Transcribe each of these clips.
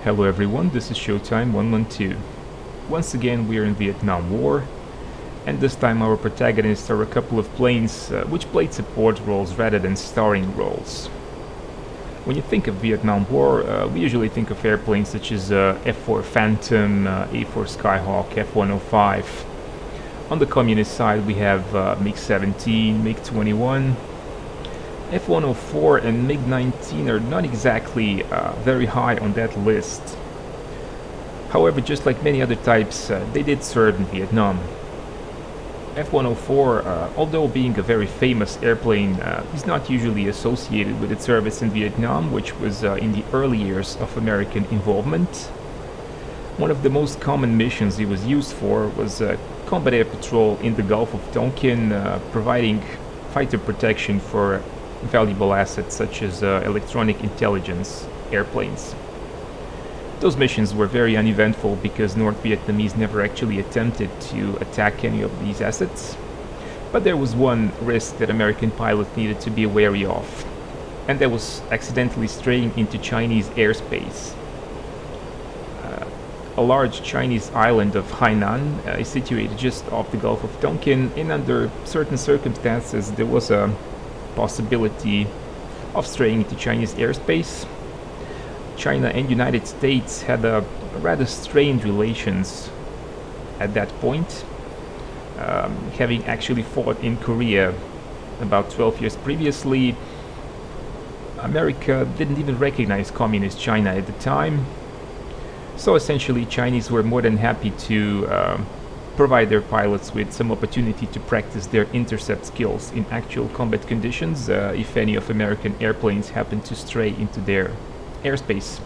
Hello everyone, this is Showtime 112. Once again we are in Vietnam War, and this time our protagonists are a couple of planes which played support roles rather than starring roles. When you think of Vietnam War, we usually think of airplanes such as F-4 Phantom, A-4 Skyhawk, F-105. On the communist side we have MiG-17, MiG-21. F-104 and MiG-19 are not exactly very high on that list. However, just like many other types, they did serve in Vietnam. F-104, although being a very famous airplane, is not usually associated with its service in Vietnam, which was in the early years of American involvement. One of the most common missions it was used for was combat air patrol in the Gulf of Tonkin, providing fighter protection for valuable assets such as electronic intelligence airplanes. Those missions were very uneventful because North Vietnamese never actually attempted to attack any of these assets. But there was one risk that American pilots needed to be wary of, and that was accidentally straying into Chinese airspace. A large Chinese island of Hainan is situated just off the Gulf of Tonkin, and under certain circumstances there was a possibility of straying into Chinese airspace. China and United States had a rather strained relations at that point, having actually fought in Korea about 12 years previously. America didn't even recognize communist China at the time, so essentially Chinese were more than happy to provide their pilots with some opportunity to practice their intercept skills in actual combat conditions if any of American airplanes happened to stray into their airspace.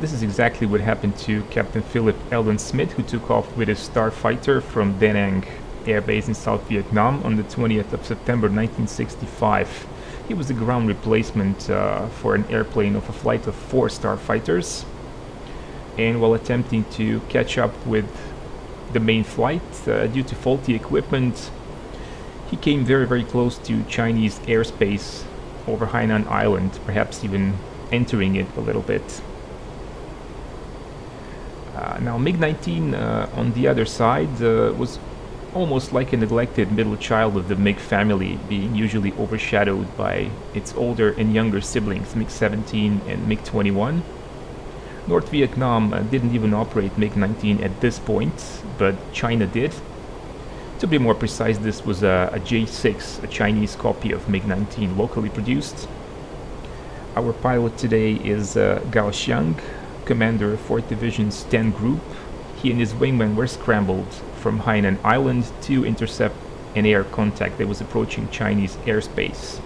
This is exactly what happened to Captain Philip Eldon Smith, who took off with his Starfighter from Da Nang Air Base in South Vietnam on the 20th of September 1965. He was the ground replacement for an airplane of a flight of 4 Starfighters, and while attempting to catch up with the main flight, due to faulty equipment, he came very close to Chinese airspace over Hainan Island, perhaps even entering it a little bit. Now MiG-19 on the other side was almost like a neglected middle child of the MiG family, being usually overshadowed by its older and younger siblings, MiG-17 and MiG-21. North Vietnam didn't even operate MiG-19 at this point, but China did. To be more precise, this was a J6, a Chinese copy of MiG-19, locally produced. Our pilot today is Gao Xiang, commander of 4th Division's 10 Group. He and his wingman were scrambled from Hainan Island to intercept an air contact that was approaching Chinese airspace.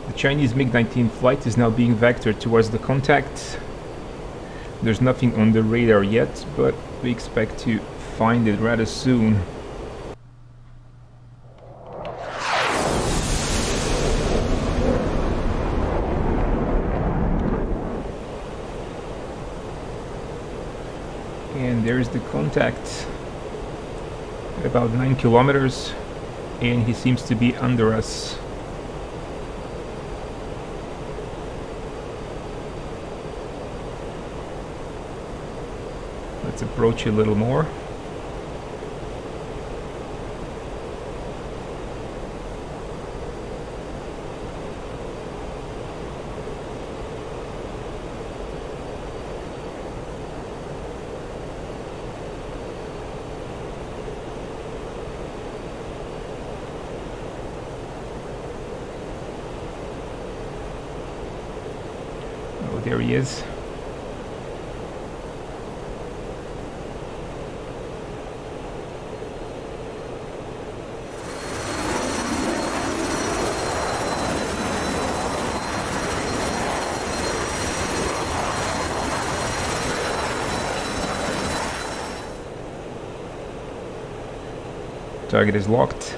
The Chinese MiG-19 flight is now being vectored towards the contact. There's nothing on the radar yet, but we expect to find it rather soon. And there's the contact at about 9 kilometers, and he seems to be under us. Let's approach a little more. Oh, there he is. Target is locked.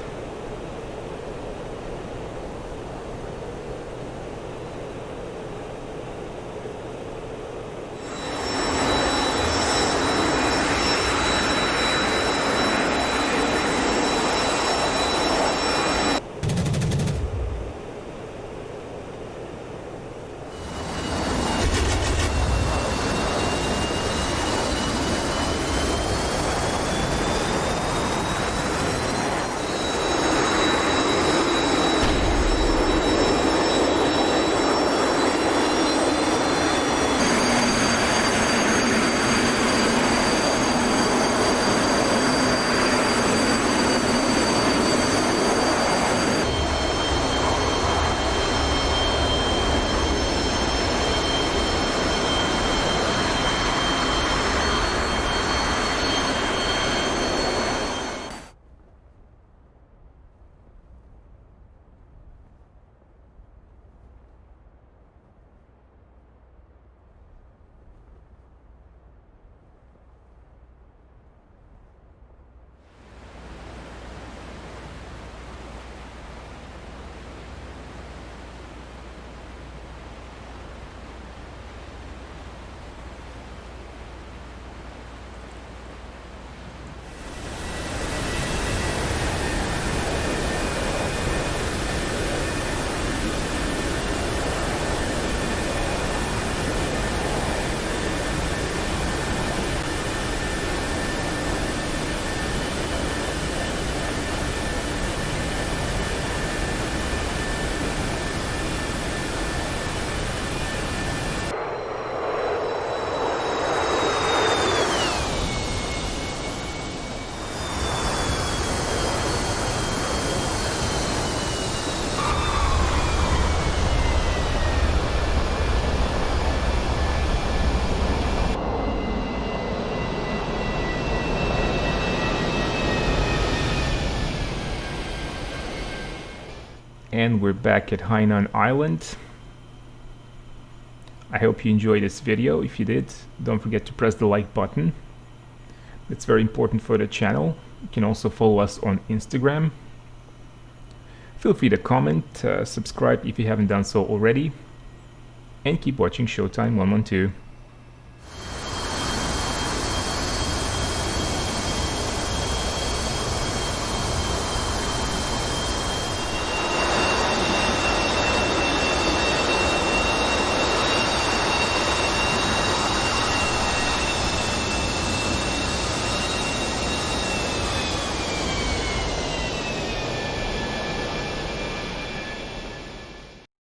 And we're back at Hainan Island. I hope you enjoyed this video. If you did, don't forget to press the like button. It's very important for the channel. You can also follow us on Instagram. Feel free to comment, subscribe if you haven't done so already, and keep watching Showtime 112.